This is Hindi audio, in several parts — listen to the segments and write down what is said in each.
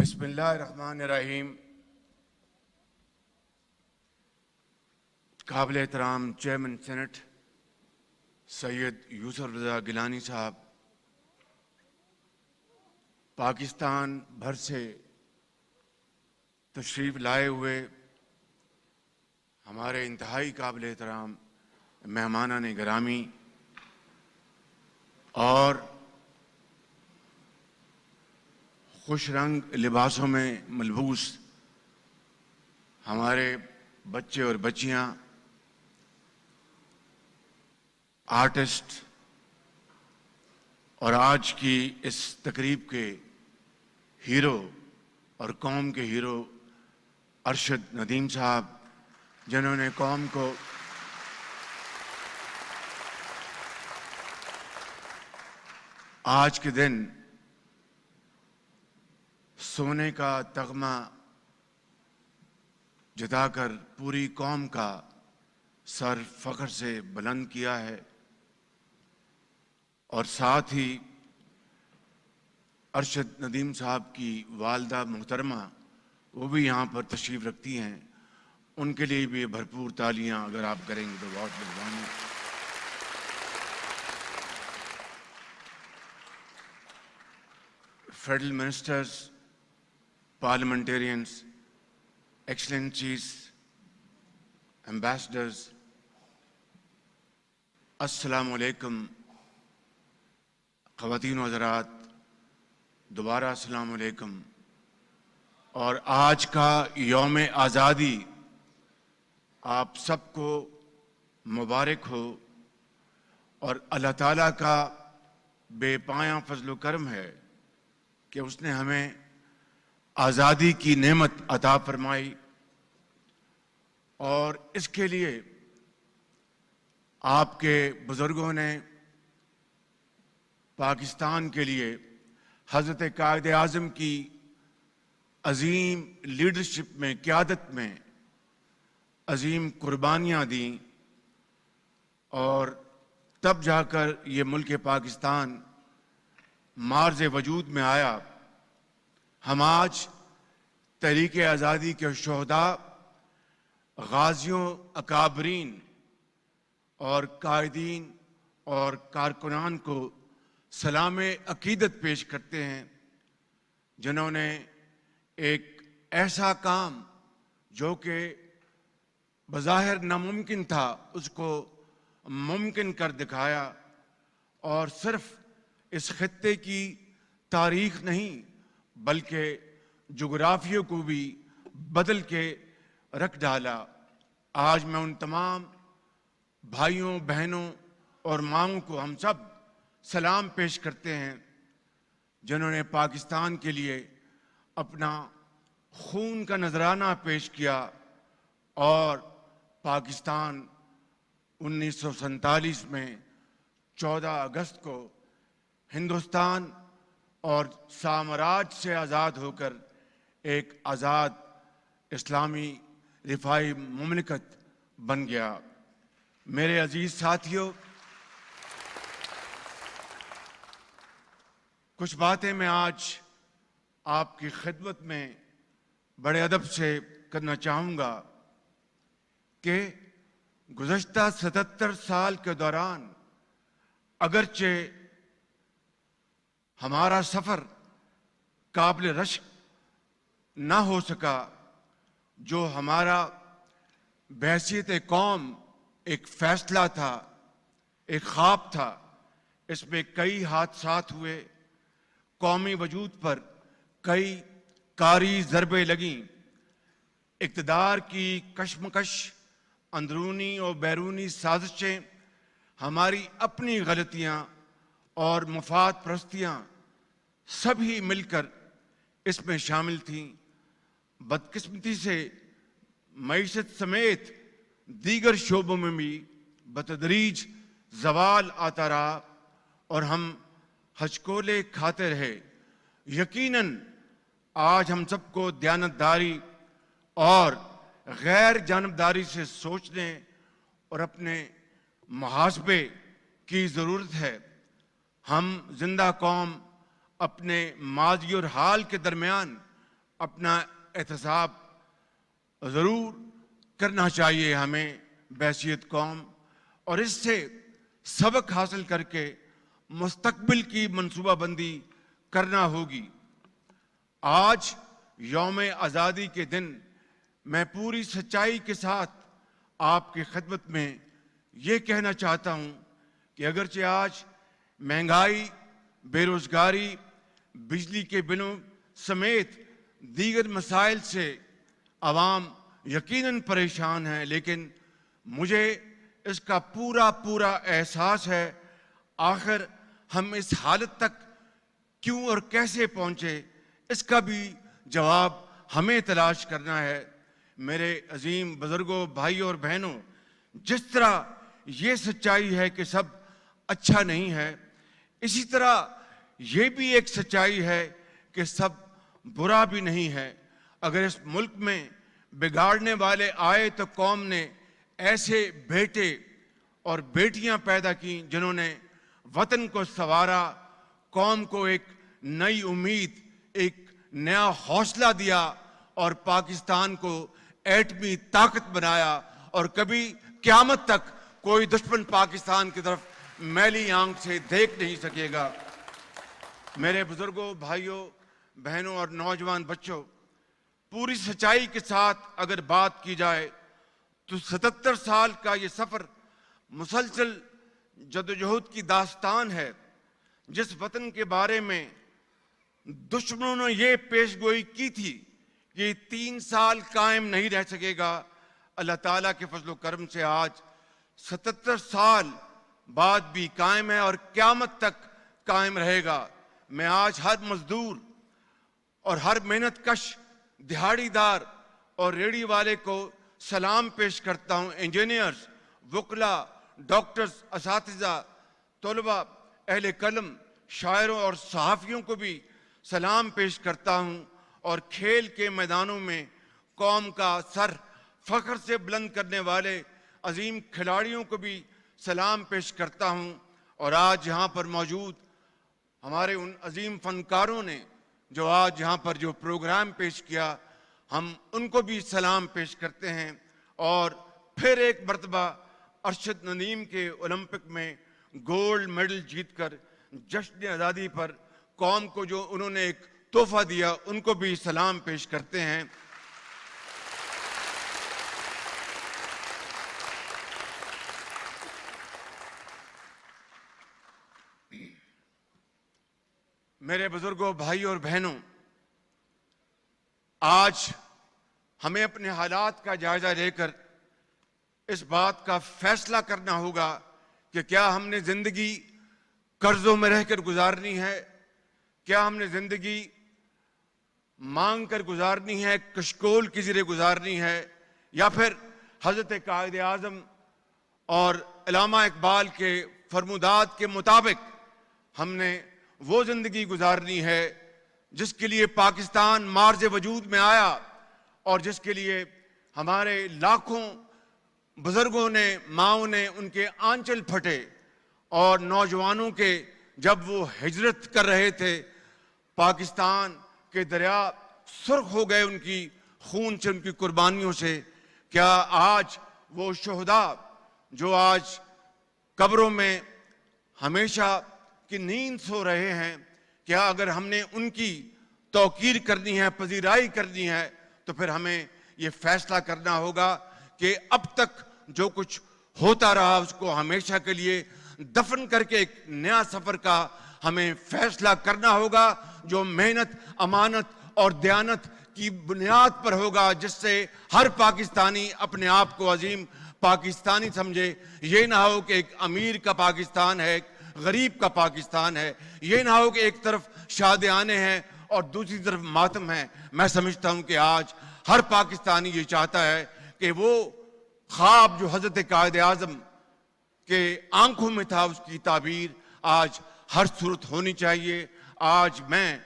बिस्मिल्लाहिर्रहमानिर्रहीम। काबिल एहतराम चेयरमैन सेनेट सैयद यूसुफ रज़ा गिलानी साहब, पाकिस्तान भर से तशरीफ़ लाए हुए हमारे इंतहाई काबिल एहतराम मेहमानान गिरामी और खुश रंग लिबासों में मलबूस हमारे बच्चे और बच्चियां, आर्टिस्ट और आज की इस तकरीब के हीरो और कौम के हीरो अरशद नदीम साहब, जिन्होंने कौम को आज के दिन सोने का तगमा जताकर पूरी कौम का सर फख्र से बुलंद किया है। और साथ ही अरशद नदीम साहब की वालदा मुहतरमा वो भी यहाँ पर तशरीफ़ रखती हैं, उनके लिए भी भरपूर तालियां अगर आप करेंगे तो बहुत मेहरबानी। Federal ministers, parliamentarians, excellencies, ambassadors, अस्सलाम वालेकुम। ख़वातीन व हज़रात, दोबारा अस्सलाम वालेकुम। और आज का यौम आज़ादी आप सबको मुबारक हो और अल्लाह ताला का बेपाया फजल करम है कि उसने हमें आज़ादी की नेमत अता फरमाई। और इसके लिए आपके बुज़ुर्गों ने पाकिस्तान के लिए हज़रत कायद आज़म की अज़ीम लीडरशिप में, क़यादत में अज़ीम कुर्बानियाँ दी और तब जाकर ये मुल्क पाकिस्तान मार्ज़ वजूद में आया। हम आज तहरीक आज़ादी के शुहदा, गाज़ियों, अकाबरीन और कायदीन और कारकुनान को सलाम अकीदत पेश करते हैं, जिन्होंने एक ऐसा काम जो कि बज़ाहिर नामुमकिन था उसको मुमकिन कर दिखाया और सिर्फ इस खित्ते की तारीख़ नहीं बल्कि जोग्राफिया को भी बदल के रख डाला। आज मैं उन तमाम भाइयों, बहनों और माँओं को हम सब सलाम पेश करते हैं जिन्होंने पाकिस्तान के लिए अपना खून का नजराना पेश किया और पाकिस्तान 1947 में 14 अगस्त को हिंदुस्तान और साम्राज्य से आज़ाद होकर एक आज़ाद इस्लामी रिफाई मुमलिकत बन गया। मेरे अजीज साथियों, कुछ बातें मैं आज आपकी खिदमत में बड़े अदब से करना चाहूँगा कि गुज़श्ता 77 साल के दौरान अगरचे हमारा सफ़र काबिल रश्क ना हो सका, जो हमारा बहसीत कौम एक फ़ैसला था, एक ख्वाब था, इसमें कई हादसात हुए, कौमी वजूद पर कई कारी ज़रबे लगीं, इक़्तिदार की कशमकश, अंदरूनी और बैरूनी साजिशें, हमारी अपनी गलतियाँ और मुफाद परस्तियाँ सभी मिलकर इसमें शामिल थीं। बदकिस्मती से मईशत समेत दीगर शोबों में भी बतदरीज ज़वाल आता रहा और हम हचकोले खाते रहे। यकीनन आज हम सबको दयानतदारी और गैर जानबदारी से सोचने और अपने मुहासबे की ज़रूरत है। हम जिंदा कौम अपने माजी और हाल के दरमियान अपना एहतसाब ज़रूर करना चाहिए हमें बैसियत कौम, और इससे सबक हासिल करके मुस्तकबिल की मंसूबाबंदी करना होगी। आज यौम आज़ादी के दिन मैं पूरी सच्चाई के साथ आपकी खिदमत में ये कहना चाहता हूँ कि अगरचे आज महंगाई, बेरोज़गारी, बिजली के बिलों समेत दीगर मसाइल से आवाम यकीनन परेशान हैं, लेकिन मुझे इसका पूरा पूरा एहसास है आखिर हम इस हालत तक क्यों और कैसे पहुँचे, इसका भी जवाब हमें तलाश करना है। मेरे अजीम बुजुर्गों, भाइयों और बहनों, जिस तरह ये सच्चाई है कि सब अच्छा नहीं है, इसी तरह ये भी एक सच्चाई है कि सब बुरा भी नहीं है। अगर इस मुल्क में बिगाड़ने वाले आए तो कौम ने ऐसे बेटे और बेटियां पैदा की जिन्होंने वतन को संवारा, कौम को एक नई उम्मीद, एक नया हौसला दिया और पाकिस्तान को एटमी ताकत बनाया, और कभी क़यामत तक कोई दुश्मन पाकिस्तान की तरफ मैली आंख से देख नहीं सकेगा। मेरे बुजुर्गों, भाइयों, बहनों और नौजवान बच्चों, पूरी सच्चाई के साथ अगर बात की जाए तो 77 साल का ये सफ़र मुसलसल जदोजहद की दास्तान है। जिस वतन के बारे में दुश्मनों ने ये पेशगोई की थी कि 3 साल कायम नहीं रह सकेगा, अल्लाह ताला के फजल करम से आज 77 साल बाद भी कायम है और क़यामत तक कायम रहेगा। मैं आज हर मजदूर और हर मेहनत कश दिहाड़ीदार और रेडी वाले को सलाम पेश करता हूँ। इंजीनियर्स, वकला, डॉक्टर्स, असातिज़ा, तलबा, अहले कलम, शायरों और सहाफ़ियों को भी सलाम पेश करता हूँ, और खेल के मैदानों में कौम का सर फ़ख्र से बुलंद करने वाले अजीम खिलाड़ियों को भी सलाम पेश करता हूँ। और आज यहाँ पर मौजूद हमारे उन अजीम फ़नकारों ने जो आज यहाँ पर जो प्रोग्राम पेश किया, हम उनको भी सलाम पेश करते हैं। और फिर एक मरतबा अरशद नदीम के ओलंपिक में गोल्ड मेडल जीतकर जश्न आज़ादी पर कौम को जो उन्होंने एक तोहफा दिया, उनको भी सलाम पेश करते हैं। मेरे बुजुर्गों, भाइयों और बहनों, आज हमें अपने हालात का जायजा लेकर इस बात का फैसला करना होगा कि क्या हमने जिंदगी कर्जों में रहकर गुजारनी है, क्या हमने जिंदगी मांग कर गुजारनी है, कशकोल की ज़रिए गुजारनी है, या फिर हज़रत कायद आज़म और अल्लामा इकबाल के फरमुदात के मुताबिक हमने वो जिंदगी गुजारनी है जिसके लिए पाकिस्तान मार्ज वजूद में आया और जिसके लिए हमारे लाखों बुजुर्गों ने, माओं ने उनके आंचल फटे, और नौजवानों के जब वो हिजरत कर रहे थे पाकिस्तान के दरिया सुर्ख हो गए उनकी खून से, उनकी कुर्बानियों से। क्या आज वो शोहदा जो आज कब्रों में हमेशा की नींद सो रहे हैं, क्या अगर हमने उनकी तौकीर करनी है, पजीराई करनी है, तो फिर हमें ये फैसला करना होगा कि अब तक जो कुछ होता रहा उसको हमेशा के लिए दफन करके एक नया सफर का हमें फैसला करना होगा, जो मेहनत, अमानत और दयानत की बुनियाद पर होगा, जिससे हर पाकिस्तानी अपने आप को अजीम पाकिस्तानी समझे। ये ना हो कि एक अमीर का पाकिस्तान है, गरीब का पाकिस्तान है। ये ना हो कि एक तरफ शादियाने हैं और दूसरी तरफ मातम है। मैं समझता हूं कि आज हर पाकिस्तानी ये चाहता है कि वो ख्वाब जो हजरत कायद आज़म के आंखों में था, उसकी ताबीर आज हर सूरत होनी चाहिए। आज मैं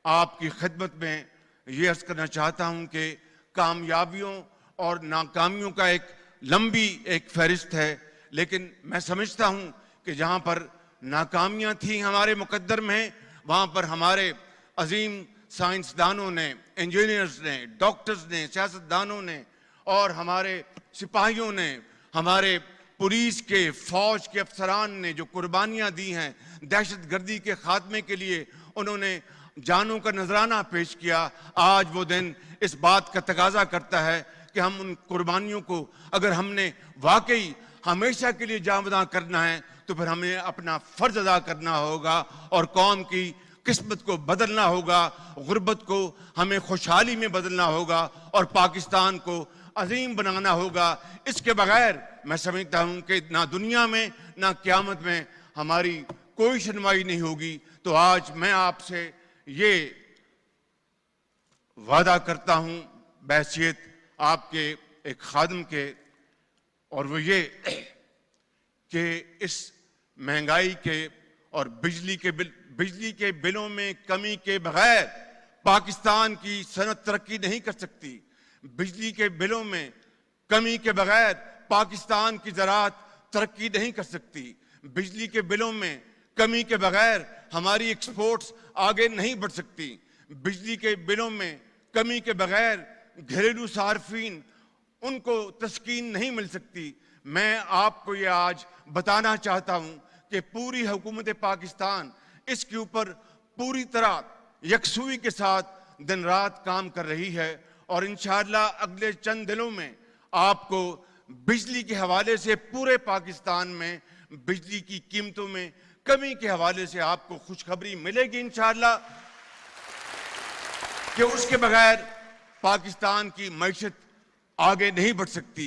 आपकी खिदमत में ये अर्ज करना चाहता हूं कि कामयाबियों और नाकामियों का एक लंबी एक फहरिस्त है, लेकिन मैं समझता हूं कि जहां पर नाकामियां थी हमारे मुकद्दर में, वहां पर हमारे अजीम साइंसदानों ने, इंजीनियर्स ने, डॉक्टर्स ने, सियासतदानों ने और हमारे सिपाहियों ने, हमारे पुलिस के, फौज के अफसरान ने जो कुर्बानियां दी हैं दहशतगर्दी के खात्मे के लिए, उन्होंने जानों का नजराना पेश किया। आज वो दिन इस बात का तकाजा करता है कि हम उन कुर्बानियों को अगर हमने वाकई हमेशा के लिए जामदा करना है तो फिर हमें अपना फर्ज अदा करना होगा और कौम की किस्मत को बदलना होगा, गुर्बत को हमें खुशहाली में बदलना होगा और पाकिस्तान को अजीम बनाना होगा। इसके बगैर मैं समझता हूं कि ना दुनिया में ना क़यामत में हमारी कोई सुनवाई नहीं होगी। तो आज मैं आपसे ये वादा करता हूं बहैसियत आपके एक खादिम के, और वो ये कि इस महंगाई के और बिजली के बिलों में कमी के बगैर पाकिस्तान की सनत तरक्की नहीं कर सकती। बिजली के बिलों में कमी के बगैर पाकिस्तान की ज़राअत तरक्की नहीं कर सकती। बिजली के बिलों में कमी के बगैर हमारी एक्सपोर्ट्स आगे नहीं बढ़ सकती। बिजली के बिलों में कमी के बगैर घरेलू सार्फिन उनको तस्कीन नहीं मिल सकती। मैं आपको ये आज बताना चाहता हूं कि पूरी हुकूमत पाकिस्तान इसके ऊपर पूरी तरह यकसुई के साथ दिन रात काम कर रही है और इंशाअल्लाह अगले चंद दिनों में आपको बिजली के हवाले से पूरे पाकिस्तान में बिजली की कीमतों में कमी के हवाले से आपको खुशखबरी मिलेगी इंशाअल्लाह, कि उसके बगैर पाकिस्तान की मईशत आगे नहीं बढ़ सकती।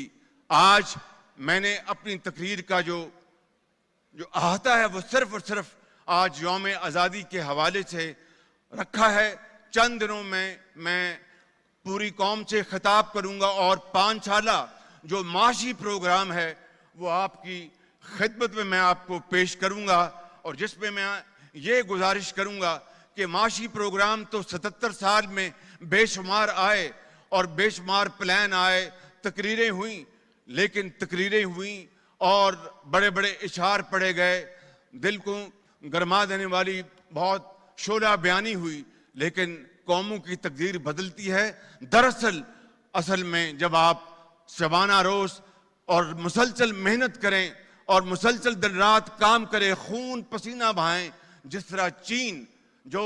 आज मैंने अपनी तकरीर का जो अहाता है वो सिर्फ और सिर्फ आज यौम आज़ादी के हवाले से रखा है। चंद दिनों में मैं पूरी कौम से खिताब करूंगा और 5 साला जो माशी प्रोग्राम है वो आपकी खिदमत में मैं आपको पेश करूंगा, और जिसमें मैं ये गुजारिश करूंगा कि माशी प्रोग्राम तो 77 साल में बेशुमार आए और बेशुमार प्लान आए, तकरीरें हुई, लेकिन तकरीरें हुई और बड़े बड़े इशार पढ़े गए, दिल को गरमा देने वाली बहुत शोला बयानी हुई, लेकिन कौमों की तकदीर बदलती है। दरअसल असल में जब आप शबाना रोज और मुसलसल मेहनत करें और मुसलसल दिन रात काम करें, खून पसीना बहाएं, जिस तरह चीन जो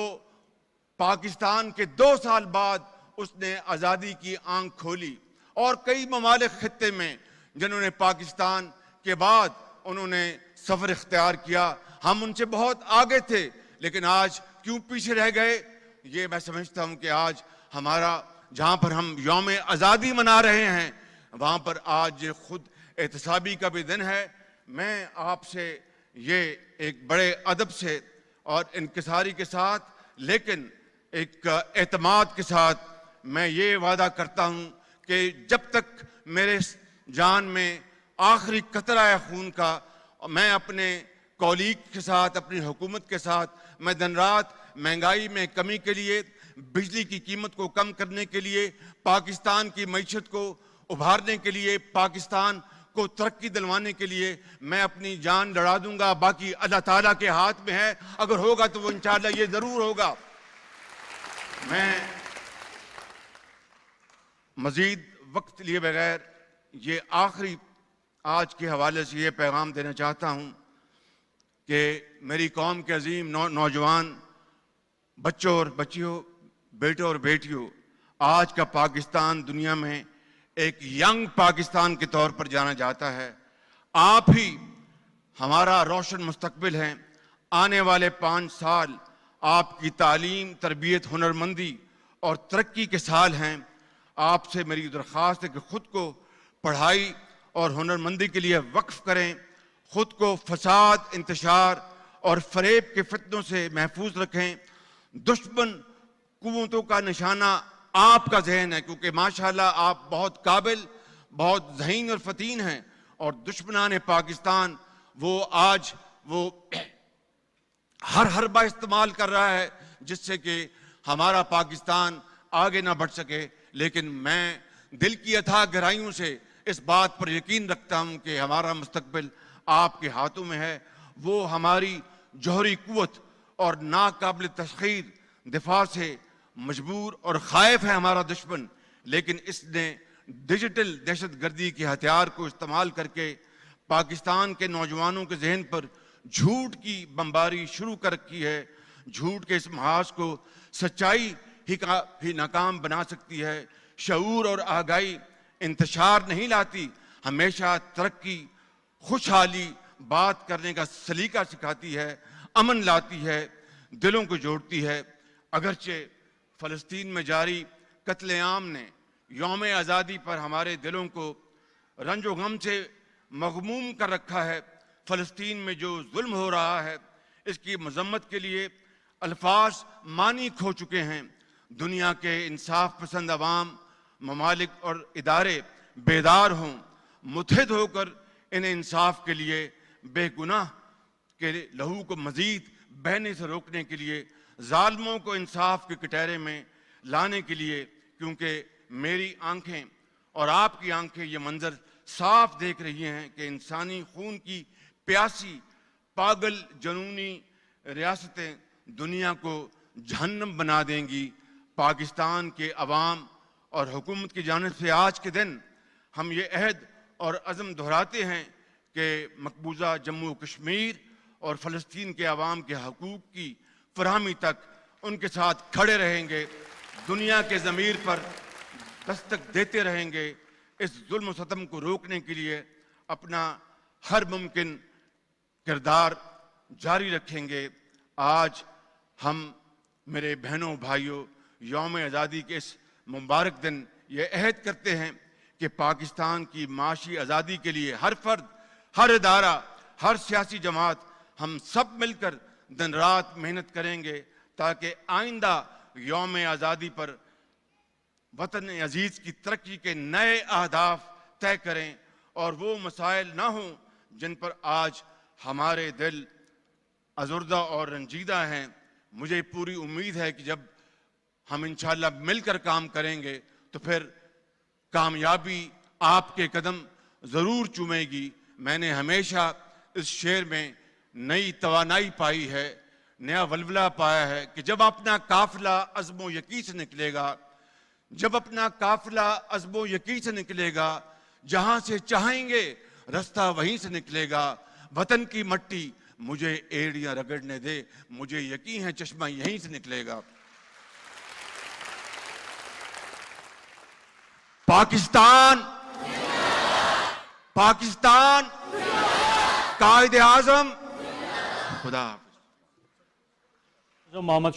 पाकिस्तान के 2 साल बाद उसने आज़ादी की आंख खोली और कई ममालिक खित्ते में जिन्होंने पाकिस्तान के बाद उन्होंने सफ़र इख्तियार किया, हम उनसे बहुत आगे थे, लेकिन आज क्यों पीछे रह गए? ये मैं समझता हूं कि आज हमारा जहां पर हम यौम आज़ादी मना रहे हैं वहां पर आज खुद एहतसाबी का भी दिन है। मैं आपसे ये एक बड़े अदब से और इनकिसारी के साथ, लेकिन एक एतमाद के साथ मैं ये वादा करता हूं कि जब तक मेरे जान में आखिरी कतरा है खून का, मैं अपने कॉलीग के साथ, अपनी हुकूमत के साथ, मैं दिन रात महंगाई में कमी के लिए, बिजली की कीमत को कम करने के लिए, पाकिस्तान की मईशत को उभारने के लिए, पाकिस्तान को तरक्की दिलवाने के लिए मैं अपनी जान लड़ा दूंगा। बाकी अल्लाह ताला के हाथ में है, अगर होगा तो वो इंशाअल्लाह ये जरूर होगा। मैं मजीद वक्त लिए बगैर ये आखिरी आज के हवाले से ये पैगाम देना चाहता हूँ कि मेरी कौम के अजीम नौजवान बच्चों और बच्चियों, बेटों और बेटियों, आज का पाकिस्तान दुनिया में एक यंग पाकिस्तान के तौर पर जाना जाता है। आप ही हमारा रोशन मुस्तकबिल हैं। आने वाले 5 साल आपकी तालीम, तरबियत, हुनरमंदी और तरक्की के साल हैं। आपसे मेरी दरख्वास्त है कि खुद को पढ़ाई और हुनरमंदी के लिए वक्फ करें, खुद को फसाद, इंतशार और फरेब के फितनों से महफूज रखें। दुश्मन कुव्वतों का निशाना आपका जहन है, क्योंकि माशाल्लाह आप बहुत काबिल, बहुत ज़हीन और फतीन हैं, और दुश्मनान पाकिस्तान वो आज वो हर हरबा इस्तेमाल कर रहा है जिससे कि हमारा पाकिस्तान आगे ना बढ़ सके। लेकिन मैं दिल की अथाह गहराइयों से इस बात पर यकीन रखता हूं कि हमारा मुस्तकबिल आपके हाथों में है। वो हमारी जौहरी कुव्वत और नाकाबिल तस्खीर दिफा से मजबूर और खाइफ है हमारा दुश्मन, लेकिन इसने डिजिटल दहशतगर्दी के हथियार को इस्तेमाल करके पाकिस्तान के नौजवानों के जहन पर झूठ की बमबारी शुरू कर रखी है। झूठ के इस महाज को सच्चाई ही नाकाम बना सकती है। शऊर और आगाही इंतशार नहीं लाती, हमेशा तरक्की, खुशहाली, बात करने का सलीका सिखाती है, अमन लाती है, दिलों को जोड़ती है। अगरचे फलस्तीन में जारी कत्लेआम ने यौम आज़ादी पर हमारे दिलों को रंजो गम से मगमूम कर रखा है। फलस्तीन में जो जुल्म हो रहा है, इसकी मजम्मत के लिए अल्फाज मानी खो चुके हैं। दुनिया के इंसाफ पसंद अवाम, ममालिक और इदारे बेदार हों, मुत्हिद होकर इन्हें इंसाफ के लिए, बेगुनाह के लहू को मजीद बहने से रोकने के लिए, जालिमों को इंसाफ के कटहरे में लाने के लिए, क्योंकि मेरी आंखें और आपकी आंखें ये मंजर साफ देख रही हैं कि इंसानी खून की प्यासी पागल जनूनी रियासतें दुनिया को जहन्नम बना देंगी। पाकिस्तान के अवाम और हुकूमत की जानिब से आज के दिन हम ये अहद और अज़म दोहराते हैं कि मकबूजा जम्मू कश्मीर और फ़लस्तीन के अवाम के हकूक़ की फरहमी तक उनके साथ खड़े रहेंगे, दुनिया के ज़मीर पर दस्तक देते रहेंगे। इस जुल्म सतम को रोकने के लिए अपना हर मुमकिन किरदार जारी रखेंगे। आज हम मेरे बहनों भाइयों यौम आज़ादी के इस मुबारक दिन ये अहद करते हैं कि पाकिस्तान की माशी आज़ादी के लिए हर फर्द, हर इदारा, हर सियासी जमात, हम सब मिलकर दिन रात मेहनत करेंगे ताकि आइंदा यौम आज़ादी पर वतन अजीज़ की तरक्की के नए अहदाफ तय करें और वो मसाइल ना हों जिन पर आज हमारे दिल अज़ुर्दा और रंजीदा हैं। मुझे पूरी उम्मीद है कि जब हम इंशाअल्लाह मिलकर काम करेंगे तो फिर कामयाबी आपके कदम ज़रूर चूमेगी। मैंने हमेशा इस शेर में नई तवानाई पाई है, नया वलवला पाया है कि जब अपना काफिला अज़्मो यकीन से निकलेगा, जब अपना काफिला अज़्मो यकीन से निकलेगा, जहां से चाहेंगे रास्ता वहीं से निकलेगा। वतन की मट्टी मुझे एड़ियां रगड़ने दे, मुझे यकीन है चश्मा यहीं से निकलेगा। पाकिस्तान, पाकिस्तान, कायदे आज़म, खुदा। मोहम्मद